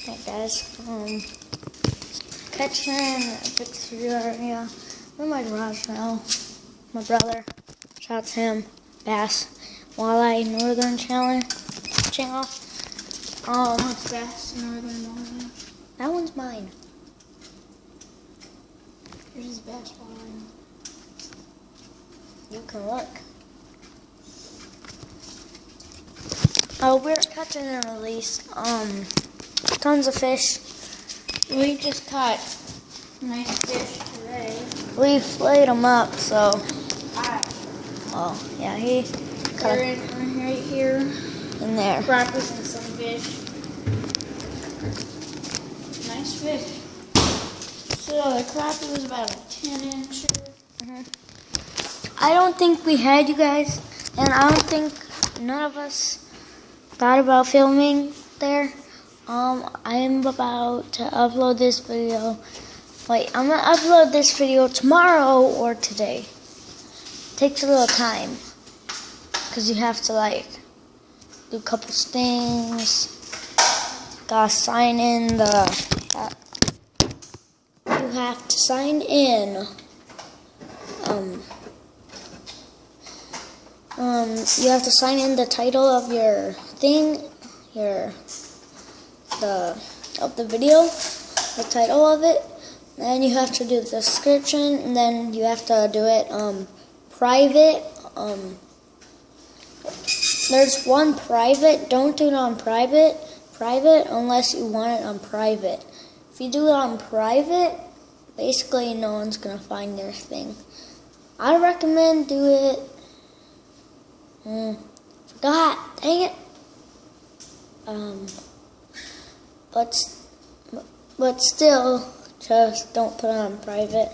Hey guys, catching a picture area. I'm in my garage now. My brother, shout out to him, Bass Walleye Northern Channel. What's Bass Northern Walleye? That one's mine. Yours is Bass Walleye. You can look. Oh, we're catching and release. Tons of fish. We just caught nice fish today. We flayed them up, so. Alright. Oh, yeah, he cut They're right here. in there. Crappers and some fish. Nice fish. So the crappie was about a 10-incher. I don't think we had, you guys, and I don't think none of us thought about filming there. I am about to upload this video. Wait, I'm gonna upload this video tomorrow or today. Takes a little time because you have to do a couple things. Gotta sign in the. You have to sign in. You have to sign in the title of your thing, of the video, the title of it. Then you have to do the description, and then you have to do it private. There's one private. Don't do it on private unless you want it on private. If you do it on private, basically no one's gonna find your thing. I recommend do it. Forgot. Dang it. But still, just don't put it on private.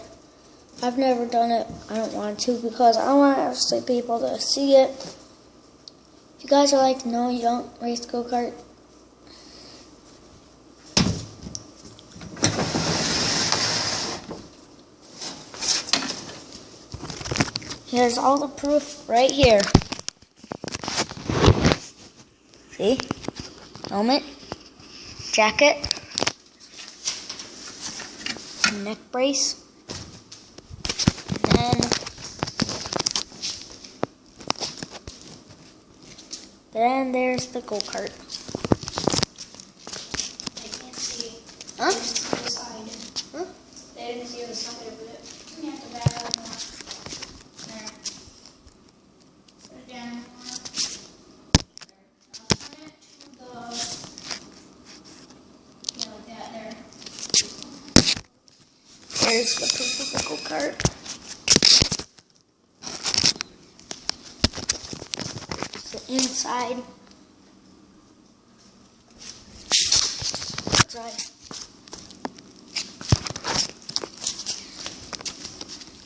I've never done it. I don't want to because I want actually people to see it. If you guys are like, no, you don't race go-kart. Here's all the proof right here. See? Helmet, jacket, neck brace, and then there's the go-kart. I can't see. Huh? The side. Huh? They didn't see the side of it. You have to back up more. There. Put it down more. There's the proof of the go-kart. The inside. Outside.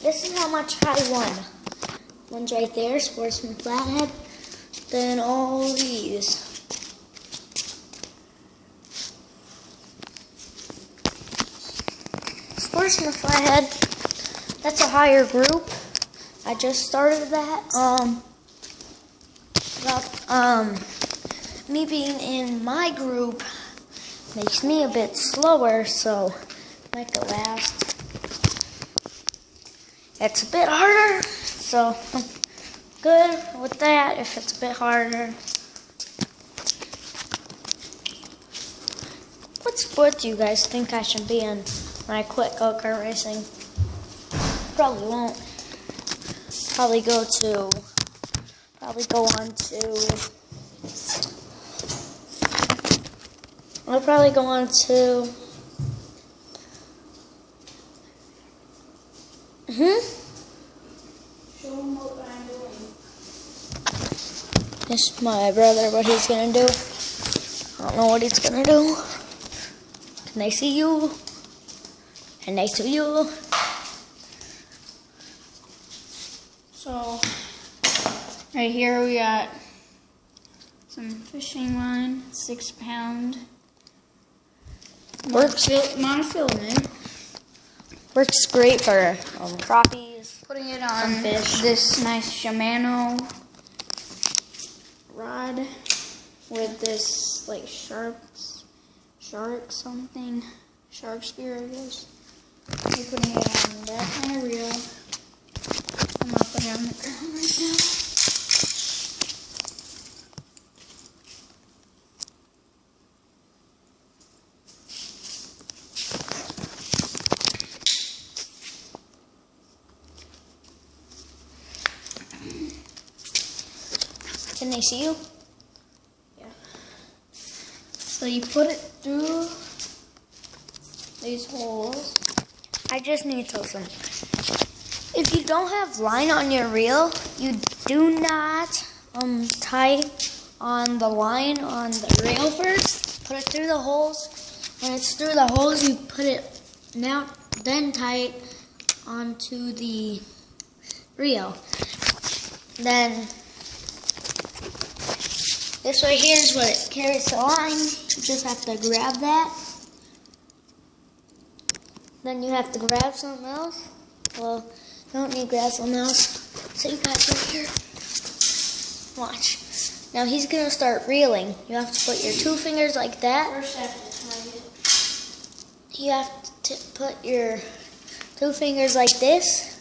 This is how much I won. One's right there, Sportsman Flathead. Then all these. Sportsman Flathead, that's a higher group. I just started that. Me being in my group makes me a bit slower, so make it last. It's a bit harder, so I'm good with that if it's a bit harder. What sport do you guys think I should be in when I quit go-kart racing? Probably won't. Probably go on to Show them what I'm doing. This is my brother, what he's gonna do. I don't know what he's gonna do. Can they see you? Can they see you? So, right here we got some fishing line, 6 pound. Monofilament. Works great for crappies. Putting it Some on fish. this nice Shimano rod with this like sharp shark something. Shark spear, I guess. You're putting it on that kind of reel. I'm not putting it on the ground right now. Can they see you? Yeah. So you put it through these holes. I just need to tell something. If you don't have line on your reel, you do not tie on the line on the reel first. Put it through the holes. When it's through the holes, you put it now, then tie it onto the reel. Then this right here is what it carries the line. You just have to grab that. Then you have to grab something else. Well, you don't need to grab something else. So you guys right here. Watch. Now he's going to start reeling. You have to put your 2 fingers like that. First I have to tie it. You have to put your 2 fingers like this.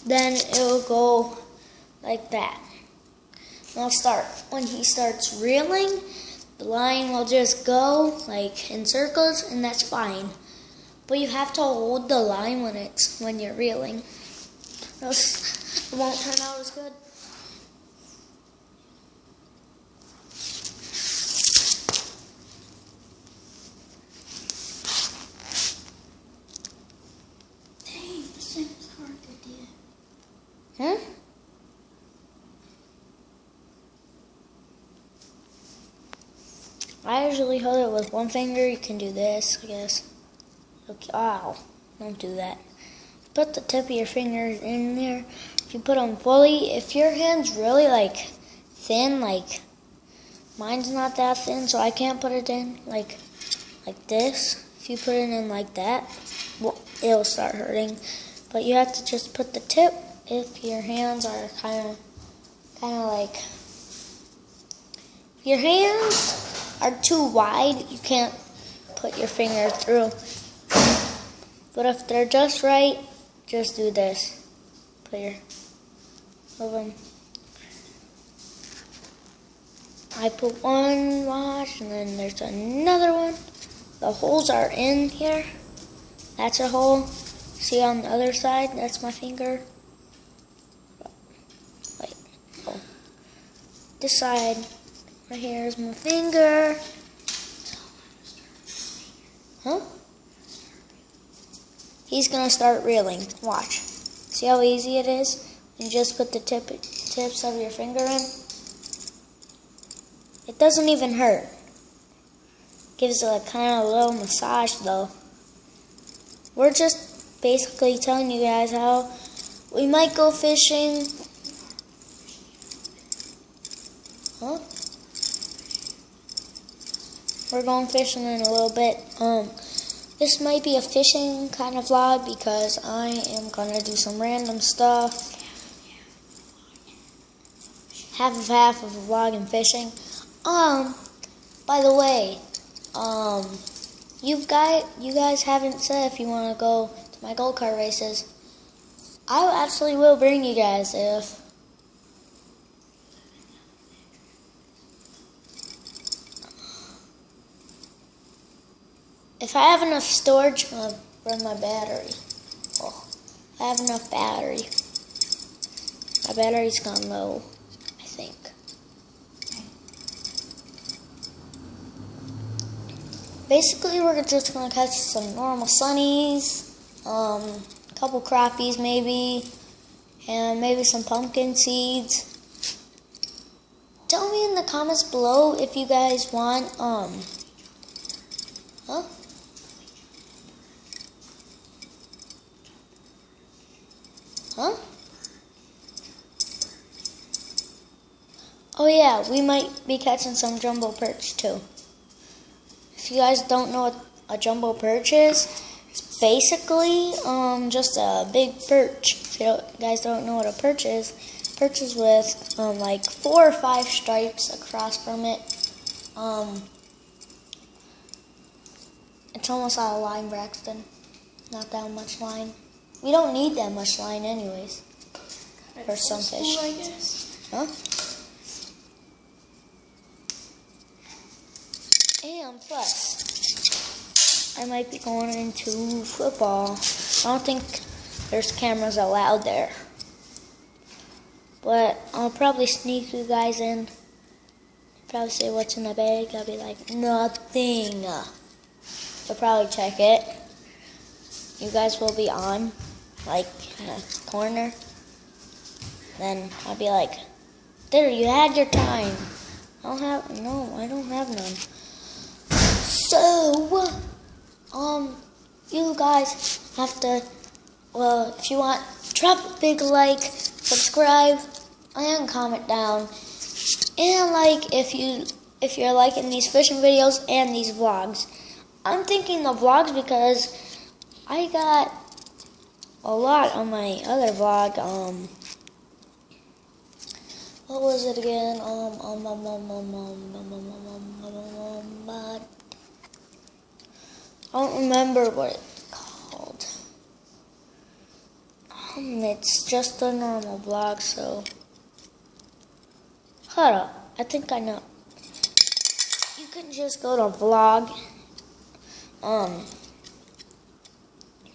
Then it will go like that. Now start. When he starts reeling, the line will just go like in circles, and that's fine. But you have to hold the line when you're reeling. Or else it won't turn out as good. Dang, this thing is hard to do. Huh? I usually hold it with 1 finger. You can do this, I guess. Okay. Ow. Don't do that. Put the tip of your fingers in there. If you put them fully, if your hand's really like thin, like mine's not that thin, so I can't put it in like this. If you put it in like that, well, it'll start hurting. But you have to just put the tip. If your hands are kind of like, if your hands are too wide, you can't put your finger through. But if they're just right, just do this. Put your oven. I put one, watch, and then there's another one. The holes are in here. That's a hole. See on the other side? That's my finger. Wait. Oh. This side. Right here is my finger. Huh? He's gonna start reeling. Watch. See how easy it is? You just put the tips of your finger in. It doesn't even hurt. Gives a kind of little massage though. We're just basically telling you guys how we might go fishing. Huh? We're going fishing in a little bit. This might be a fishing kind of vlog because I am gonna do some random stuff. Half of a vlog and fishing. By the way, you guys haven't said if you want to go to my gold card races. I absolutely will bring you guys if I have enough storage, I'm going to run my battery. Oh, I have enough battery. My battery's gone low, I think. Basically, we're just going to catch some normal sunnies, a couple crappies maybe, and maybe some pumpkin seeds. Tell me in the comments below if you guys want, huh? Huh? Oh yeah, we might be catching some jumbo perch too. If you guys don't know what a jumbo perch is, it's basically just a big perch. If you guys don't know what a perch is, perches with like 4 or 5 stripes across from it. It's almost out of line, Braxton. Not that much line. We don't need that much line anyways. For some fish. I guess. Huh? And plus, I might be going into football. I don't think there's cameras allowed there. But I'll probably sneak you guys in. Probably say what's in the bag. I'll be like, nothing. They'll probably check it. You guys will be on, like, in a corner. Then I'll be like, there, you had your time. I don't have none. So, you guys have to, well, if you want, drop a big like, subscribe, and comment down. And like, if you're liking these fishing videos and these vlogs. I'm thinking the vlogs because I got a lot on my other vlog. What was it again? I don't remember what it's called. It's just a normal vlog, so. Hold up, I think I know. You can just go to vlog.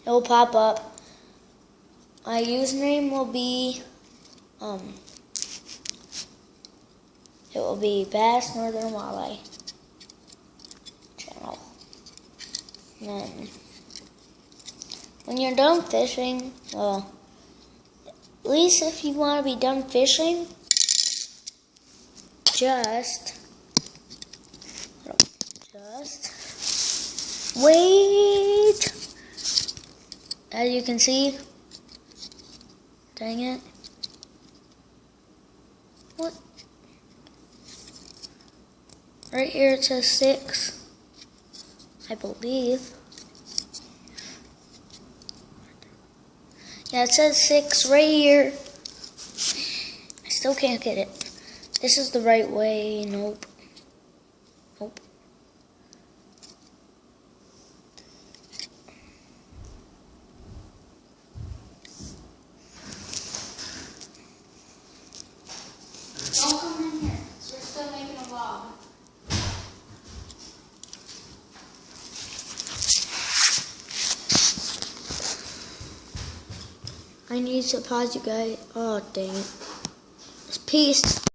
It'll pop up. My username will be, it will be Bass Northern Walleye channel. And then, when you're done fishing, well, at least if you want to be done fishing, just wait. As you can see, dang it. What? Right here it says 6, I believe. Yeah, it says 6 right here. I still can't get it. This is the right way. Nope. Nope. Don't come in here, 'cause we're still making a vlog. I need to pause you guys. Oh, dang it. Peace.